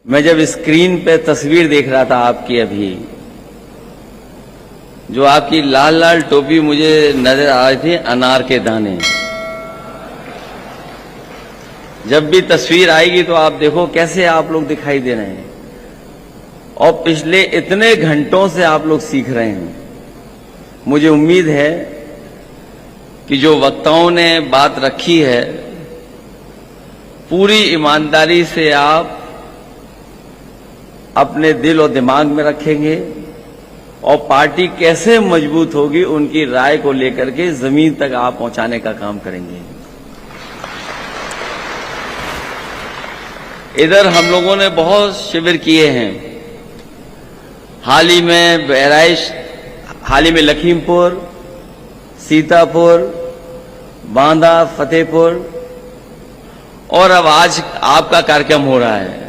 मैं जब स्क्रीन पे तस्वीर देख रहा था आपकी अभी, जो आपकी लाल लाल टोपी मुझे नजर आ रही थी, अनार के दाने। जब भी तस्वीर आएगी तो आप देखो कैसे आप लोग दिखाई दे रहे हैं, और पिछले इतने घंटों से आप लोग सीख रहे हैं। मुझे उम्मीद है कि जो वक्ताओं ने बात रखी है, पूरी ईमानदारी से आप अपने दिल और दिमाग में रखेंगे, और पार्टी कैसे मजबूत होगी उनकी राय को लेकर के जमीन तक आप पहुंचाने का काम करेंगे। इधर हम लोगों ने बहुत शिविर किए हैं, हाल ही में बहराइच, हाल ही में लखीमपुर, सीतापुर, बांदा, फतेहपुर, और अब आज आपका कार्यक्रम हो रहा है।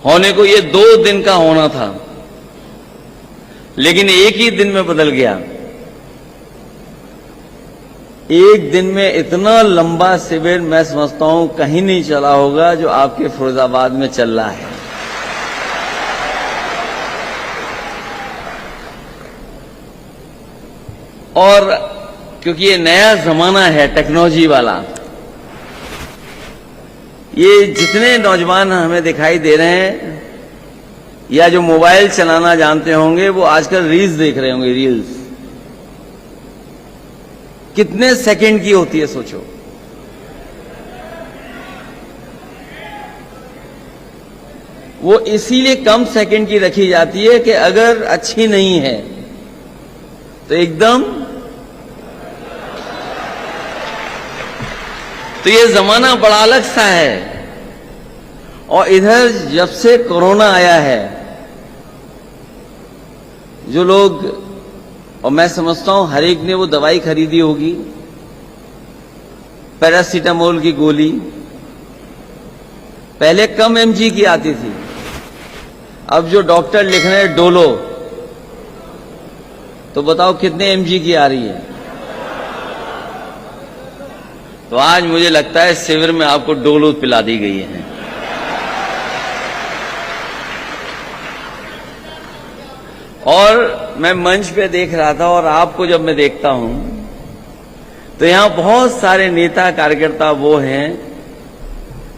होने को ये 2 दिन का होना था, लेकिन एक ही दिन में बदल गया। एक दिन में इतना लंबा शिविर मैं समझता हूं कहीं नहीं चला होगा जो आपके फिरोजाबाद में चल रहा है। और क्योंकि ये नया जमाना है टेक्नोलॉजी वाला, ये जितने नौजवान हमें दिखाई दे रहे हैं या जो मोबाइल चलाना जानते होंगे, वो आजकल रील्स देख रहे होंगे। रील्स कितने सेकंड की होती है सोचो। वो इसीलिए कम सेकंड की रखी जाती है कि अगर अच्छी नहीं है तो एकदम, तो ये जमाना बड़ा अलग सा है। और इधर जब से कोरोना आया है, जो लोग, और मैं समझता हूं हर एक ने वो दवाई खरीदी होगी, पैरासीटामोल की गोली, पहले कम एमजी की आती थी, अब जो डॉक्टर लिख रहे हैं डोलो, तो बताओ कितने एमजी की आ रही है। तो आज मुझे लगता है शिविर में आपको डोलो पिला दी गई है। और मैं मंच पे देख रहा था, और आपको जब मैं देखता हूं तो यहां बहुत सारे नेता कार्यकर्ता वो हैं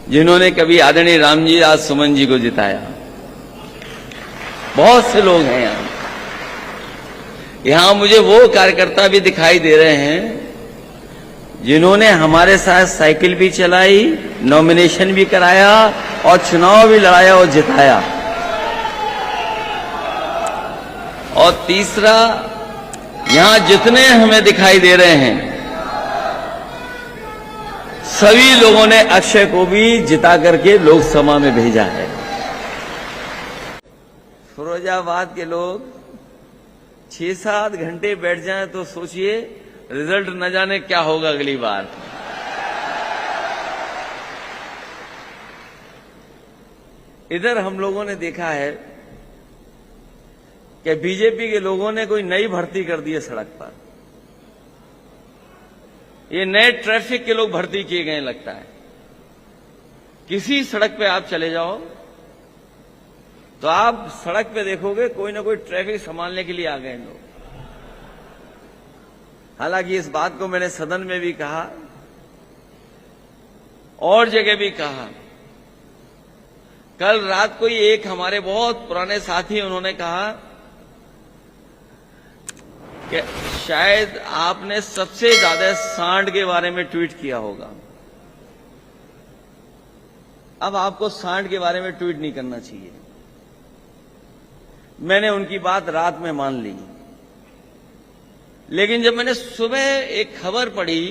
जिन्होंने कभी आदरणीय रामजी राज सुमन जी को जिताया। बहुत से लोग हैं यहां मुझे वो कार्यकर्ता भी दिखाई दे रहे हैं जिन्होंने हमारे साथ साइकिल भी चलाई, नॉमिनेशन भी कराया, और चुनाव भी लड़ाया और जिताया। और तीसरा, यहां जितने हमें दिखाई दे रहे हैं, सभी लोगों ने अक्षय को भी जिता करके लोकसभा में भेजा है। फिरोजाबाद के लोग 6-7 घंटे बैठ जाएं तो सोचिए रिजल्ट न जाने क्या होगा अगली बार। इधर हम लोगों ने देखा है कि बीजेपी के लोगों ने कोई नई भर्ती कर दी है सड़क पर। ये नए ट्रैफिक के लोग भर्ती किए गए लगता है। किसी सड़क पे आप चले जाओ तो आप सड़क पे देखोगे कोई ना कोई ट्रैफिक संभालने के लिए आ गए लोग। हालांकि इस बात को मैंने सदन में भी कहा और जगह भी कहा। कल रात को ही एक हमारे बहुत पुराने साथी, उन्होंने कहा कि शायद आपने सबसे ज्यादा सांड के बारे में ट्वीट किया होगा। अब आपको सांड के बारे में ट्वीट नहीं करना चाहिए। मैंने उनकी बात रात में मान ली, लेकिन जब मैंने सुबह एक खबर पढ़ी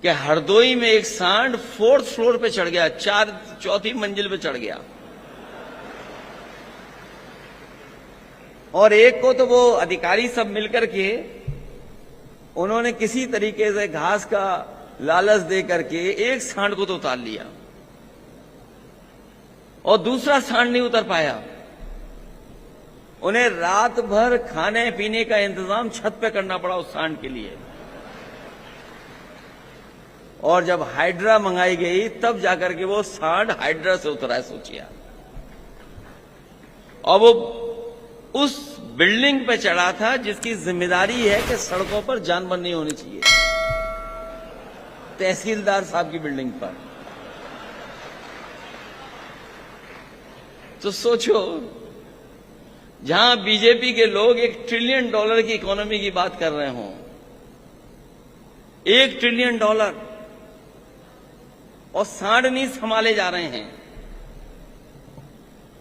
कि हरदोई में एक सांड 4th फ्लोर पे चढ़ गया, 4th मंजिल पे चढ़ गया, और एक को तो वो अधिकारी सब मिलकर के उन्होंने किसी तरीके से घास का लालच दे करके एक सांड को तो उतार लिया, और दूसरा सांड नहीं उतर पाया। उन्हें रात भर खाने पीने का इंतजाम छत पे करना पड़ा उस सांड के लिए। और जब हाइड्रा मंगाई गई तब जाकर के वो सांड हाइड्रा से उतरा है, सोचिए आप। और वो उस बिल्डिंग पे चढ़ा था जिसकी जिम्मेदारी है कि सड़कों पर जानवर नहीं होने चाहिए, तहसीलदार साहब की बिल्डिंग पर। तो सोचो, जहां बीजेपी के लोग $1 ट्रिलियन की इकोनॉमी की बात कर रहे हों, $1 ट्रिलियन, और सांड नहीं संभाले जा रहे हैं।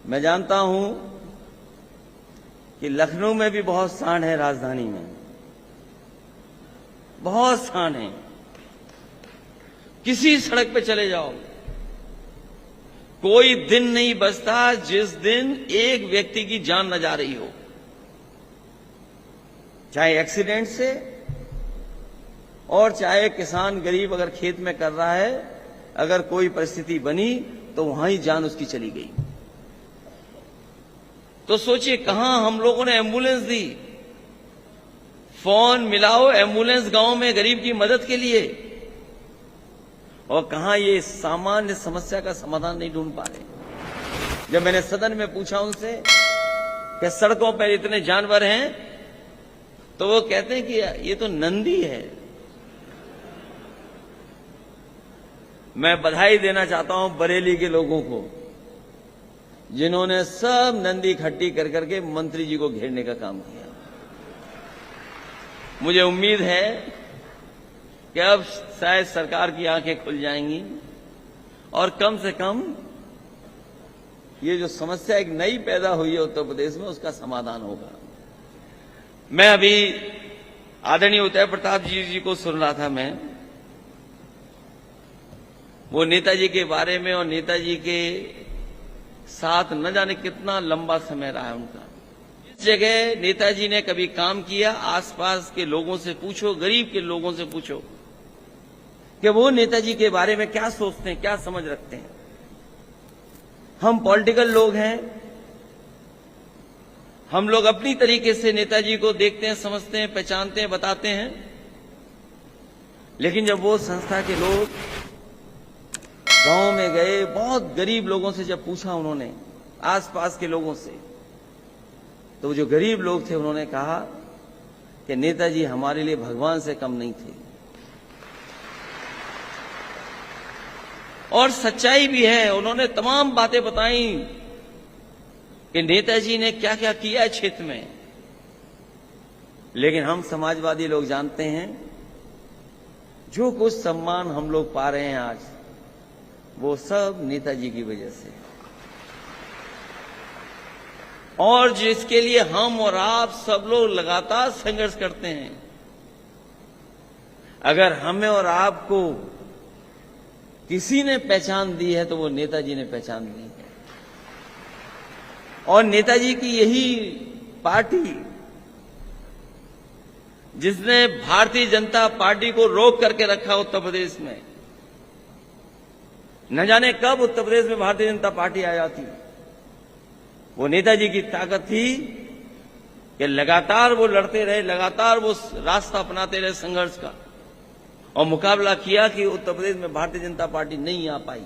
मैं जानता हूं कि लखनऊ में भी बहुत सांड है, राजधानी में बहुत सांड हैं। किसी सड़क पे चले जाओ, कोई दिन नहीं बचता जिस दिन एक व्यक्ति की जान न जा रही हो, चाहे एक्सीडेंट से, और चाहे किसान गरीब अगर खेत में कर रहा है, अगर कोई परिस्थिति बनी तो वहां ही जान उसकी चली गई। तो सोचिए, कहां हम लोगों ने एम्बुलेंस दी, फोन मिलाओ एम्बुलेंस गांव में गरीब की मदद के लिए, और कहां ये सामान्य समस्या का समाधान नहीं ढूंढ पा रहे। जब मैंने सदन में पूछा उनसे कि सड़कों पर इतने जानवर हैं, तो वो कहते हैं कि ये तो नंदी है। मैं बधाई देना चाहता हूं बरेली के लोगों को, जिन्होंने सब नंदी इकट्ठी कर करके मंत्री जी को घेरने का काम किया। मुझे उम्मीद है कि अब शायद सरकार की आंखें खुल जाएंगी और कम से कम ये जो समस्या एक नई पैदा हुई है उत्तर प्रदेश में, उसका समाधान होगा। मैं अभी आदरणीय उदय प्रताप जी को सुन रहा था, मैं वो नेताजी के बारे में, और नेताजी के साथ न जाने कितना लंबा समय रहा है उनका। जिस जगह नेताजी ने कभी काम किया, आसपास के लोगों से पूछो, गरीब के लोगों से पूछो कि वो नेताजी के बारे में क्या सोचते हैं, क्या समझ रखते हैं। हम पॉलिटिकल लोग हैं, हम लोग अपनी तरीके से नेताजी को देखते हैं, समझते हैं, पहचानते हैं, बताते हैं, लेकिन जब वो संस्था के लोग गांव में गए, बहुत गरीब लोगों से जब पूछा उन्होंने, आसपास के लोगों से, तो जो गरीब लोग थे उन्होंने कहा कि नेताजी हमारे लिए भगवान से कम नहीं थे। और सच्चाई भी है, उन्होंने तमाम बातें बताई कि नेताजी ने क्या क्या किया है क्षेत्र में। लेकिन हम समाजवादी लोग जानते हैं, जो कुछ सम्मान हम लोग पा रहे हैं आज, वो सब नेताजी की वजह से, और जिसके लिए हम और आप सब लोग लगातार संघर्ष करते हैं। अगर हमें और आपको किसी ने पहचान दी है तो वो नेताजी ने पहचान दी है। और नेताजी की यही पार्टी, जिसने भारतीय जनता पार्टी को रोक करके रखा उत्तर प्रदेश में, न जाने कब उत्तर प्रदेश में भारतीय जनता पार्टी आ जाती, वो नेताजी की ताकत थी कि लगातार वो लड़ते रहे, लगातार वो रास्ता अपनाते रहे संघर्ष का, और मुकाबला किया कि उत्तर प्रदेश में भारतीय जनता पार्टी नहीं आ पाई।